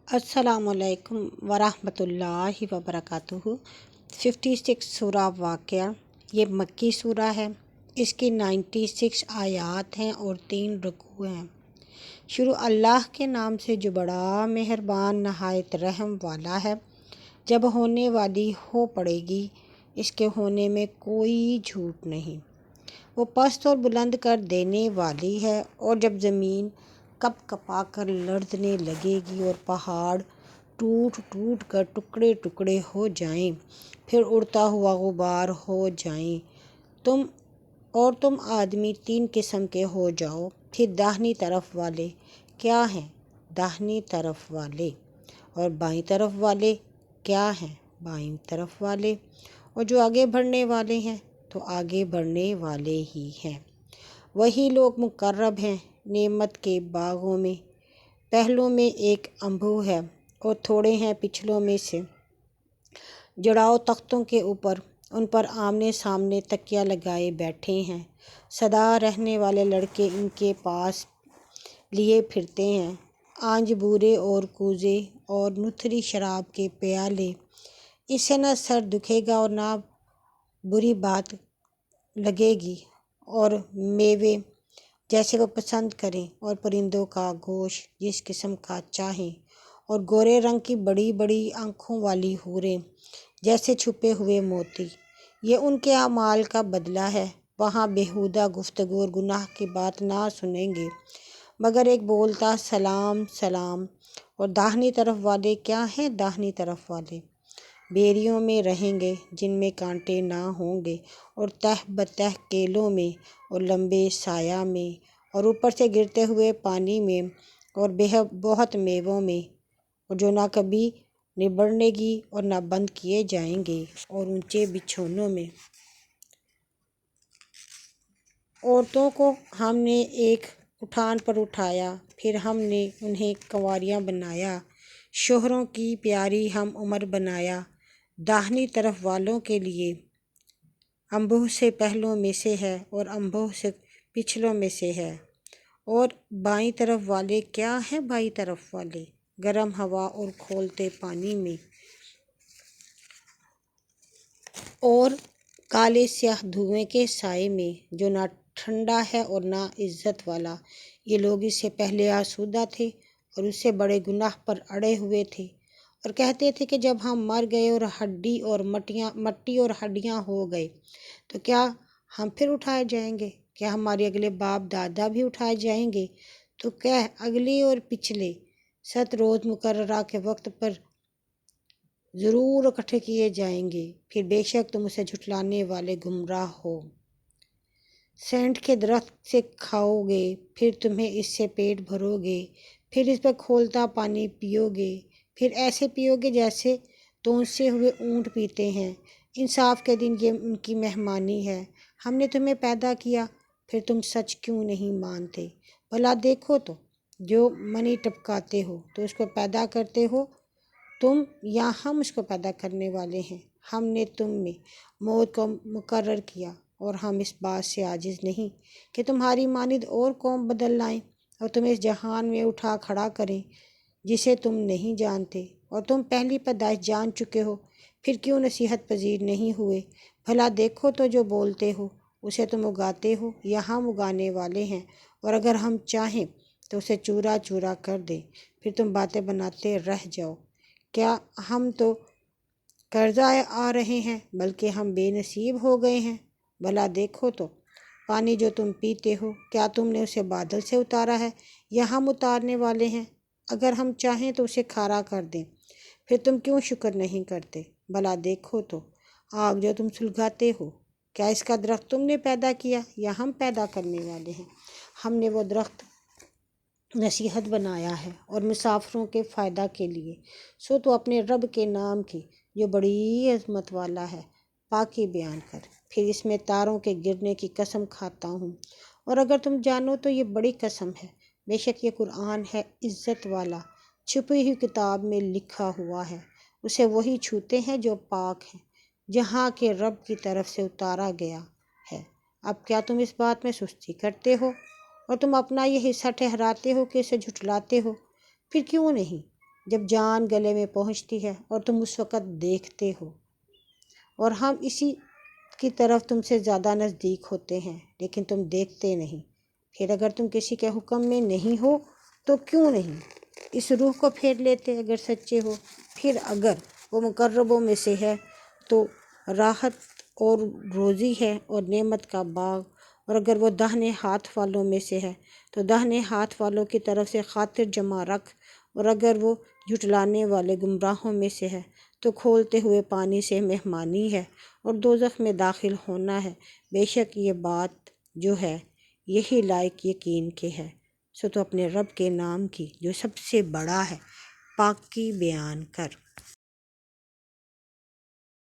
السلام علیکم ورحمۃ اللہ وبرکاتہ۔ 56 سورہ واقعہ، یہ مکی سورہ ہے۔ اس کی 96 آیات ہیں اور 3 رکوع ہیں۔ شروع اللہ کے نام سے جو بڑا مہربان نہایت رحم والا ہے۔ جب ہونے والی ہو پڑے گی، اس کے ہونے میں کوئی جھوٹ نہیں۔ وہ پست اور بلند کر دینے والی ہے، اور جب زمین کپ کپا کر لرزنے لگے گی اور پہاڑ ٹوٹ ٹوٹ کر ٹکڑے ٹکڑے ہو جائیں، پھر اڑتا ہوا غبار ہو جائیں، تم آدمی 3 قسم کے ہو جاؤ، پھر داہنی طرف والے کیا ہیں؟ داہنی طرف والے۔ اور بائیں طرف والے کیا ہیں؟ بائیں طرف والے۔ اور جو آگے بڑھنے والے ہیں تو آگے بڑھنے والے ہی ہیں۔ وہی لوگ مقرب ہیں نعمت کے باغوں میں، پہلوں میں ایک انبوہ ہے اور تھوڑے ہیں پچھلوں میں سے۔ جڑاؤ تختوں کے اوپر، ان پر آمنے سامنے تکیہ لگائے بیٹھے ہیں۔ سدا رہنے والے لڑکے ان کے پاس لیے پھرتے ہیں، آنج بورے اور کوزے اور نتھری شراب کے پیالے۔ اس سے نہ سر دکھے گا اور نہ بری بات لگے گی، اور میوے جیسے وہ پسند کریں، اور پرندوں کا گوشت جس قسم کا چاہیں، اور گورے رنگ کی بڑی بڑی آنکھوں والی حوریں جیسے چھپے ہوئے موتی۔ یہ ان کے اعمال کا بدلہ ہے۔ وہاں بیہودہ گفتگو اور گناہ کی بات نہ سنیں گے، مگر ایک بولتا سلام سلام۔ اور داہنی طرف والے کیا ہیں؟ داہنی طرف والے بیریوں میں رہیں گے جن میں کانٹے نہ ہوں گے، اور تہ بتہ کیلوں میں، اور لمبے سایہ میں، اور اوپر سے گرتے ہوئے پانی میں، اور بہت میووں میں، اور جو نہ کبھی نبڑنے گی اور نہ بند کیے جائیں گے، اور اونچے بچھونوں میں۔ عورتوں کو ہم نے ایک اٹھان پر اٹھایا، پھر ہم نے انہیں کنواریاں بنایا، شوہروں کی پیاری ہم عمر بنایا۔ داہنی طرف والوں کے لیے انبوہ سے پہلوں میں سے ہے اور انبوہ سے پچھلوں میں سے ہے۔ اور بائیں طرف والے کیا ہیں؟ بائیں طرف والے گرم ہوا اور کھولتے پانی میں، اور کالے سیاہ دھوئیں کے سائے میں، جو نہ ٹھنڈا ہے اور نہ عزت والا۔ یہ لوگ اس سے پہلے آسودہ تھے اور اس سے بڑے گناہ پر اڑے ہوئے تھے، اور کہتے تھے کہ جب ہم مر گئے اور مٹی اور ہڈیاں ہو گئے تو کیا ہم پھر اٹھائے جائیں گے؟ کیا ہمارے اگلے باپ دادا بھی اٹھائے جائیں گے؟ تو کہہ اگلے اور پچھلے 7 روز مقررہ کے وقت پر ضرور اکٹھے کیے جائیں گے، پھر بے شک تم اسے جھٹلانے والے گمراہ ہو۔ سینٹ کے درخت سے کھاؤ گے، پھر تمہیں اس سے پیٹ بھرو گے، پھر اس پر کھولتا پانی پیو گے، پھر ایسے پیو گے جیسے تونسے ہوئے اونٹ پیتے ہیں۔ انصاف کے دن یہ ان کی مہمانی ہے۔ ہم نے تمہیں پیدا کیا، پھر تم سچ کیوں نہیں مانتے؟ بھلا دیکھو تو، جو منی ٹپکاتے ہو تو اس کو پیدا کرتے ہو تم، یا ہم اس کو پیدا کرنے والے ہیں؟ ہم نے تم میں موت کو مقرر کیا، اور ہم اس بات سے عاجز نہیں کہ تمہاری مانند اور قوم بدل لائیں اور تمہیں اس جہان میں اٹھا کھڑا کریں جسے تم نہیں جانتے، اور تم پہلی پیدائش جان چکے ہو، پھر کیوں نصیحت پذیر نہیں ہوئے؟ بھلا دیکھو تو، جو بولتے ہو اسے تم اگاتے ہو، یا ہم اگانے والے ہیں؟ اور اگر ہم چاہیں تو اسے چورا چورا کر دیں، پھر تم باتیں بناتے رہ جاؤ۔ کیا ہم تو قرضہ آ رہے ہیں، بلکہ ہم بے نصیب ہو گئے ہیں؟ بھلا دیکھو تو، پانی جو تم پیتے ہو، کیا تم نے اسے بادل سے اتارا ہے، یا ہم اتارنے والے ہیں؟ اگر ہم چاہیں تو اسے کھارا کر دیں، پھر تم کیوں شکر نہیں کرتے؟ بھلا دیکھو تو، آگ جو تم سلگاتے ہو، کیا اس کا درخت تم نے پیدا کیا، یا ہم پیدا کرنے والے ہیں؟ ہم نے وہ درخت نصیحت بنایا ہے اور مسافروں کے فائدہ کے لیے۔ سو تو اپنے رب کے نام کی، جو بڑی عظمت والا ہے، پاکی بیان کر۔ پھر اس میں تاروں کے گرنے کی قسم کھاتا ہوں، اور اگر تم جانو تو یہ بڑی قسم ہے۔ بے شک یہ قرآن ہے عزت والا، چھپی ہوئی کتاب میں لکھا ہوا ہے، اسے وہی چھوتے ہیں جو پاک ہیں، جہاں کے رب کی طرف سے اتارا گیا ہے۔ اب کیا تم اس بات میں سستی کرتے ہو، اور تم اپنا یہ حصہ ٹھہراتے ہو کہ اسے جھٹلاتے ہو؟ پھر کیوں نہیں؟ جب جان گلے میں پہنچتی ہے اور تم اس وقت دیکھتے ہو، اور ہم اسی کی طرف تم سے زیادہ نزدیک ہوتے ہیں، لیکن تم دیکھتے نہیں۔ پھر اگر تم کسی کے حکم میں نہیں ہو تو کیوں نہیں اس روح کو پھیر لیتے اگر سچے ہو؟ پھر اگر وہ مقربوں میں سے ہے تو راحت اور روزی ہے اور نعمت کا باغ، اور اگر وہ داہنے ہاتھ والوں میں سے ہے تو داہنے ہاتھ والوں کی طرف سے خاطر جمع رکھ، اور اگر وہ جھٹلانے والے گمراہوں میں سے ہے تو کھولتے ہوئے پانی سے مہمانی ہے اور دوزخ میں داخل ہونا ہے۔ بے شک یہ بات جو ہے یہی لائق یقین کے ہے۔ سو تو اپنے رب کے نام کی جو سب سے بڑا ہے پاکی بیان کر۔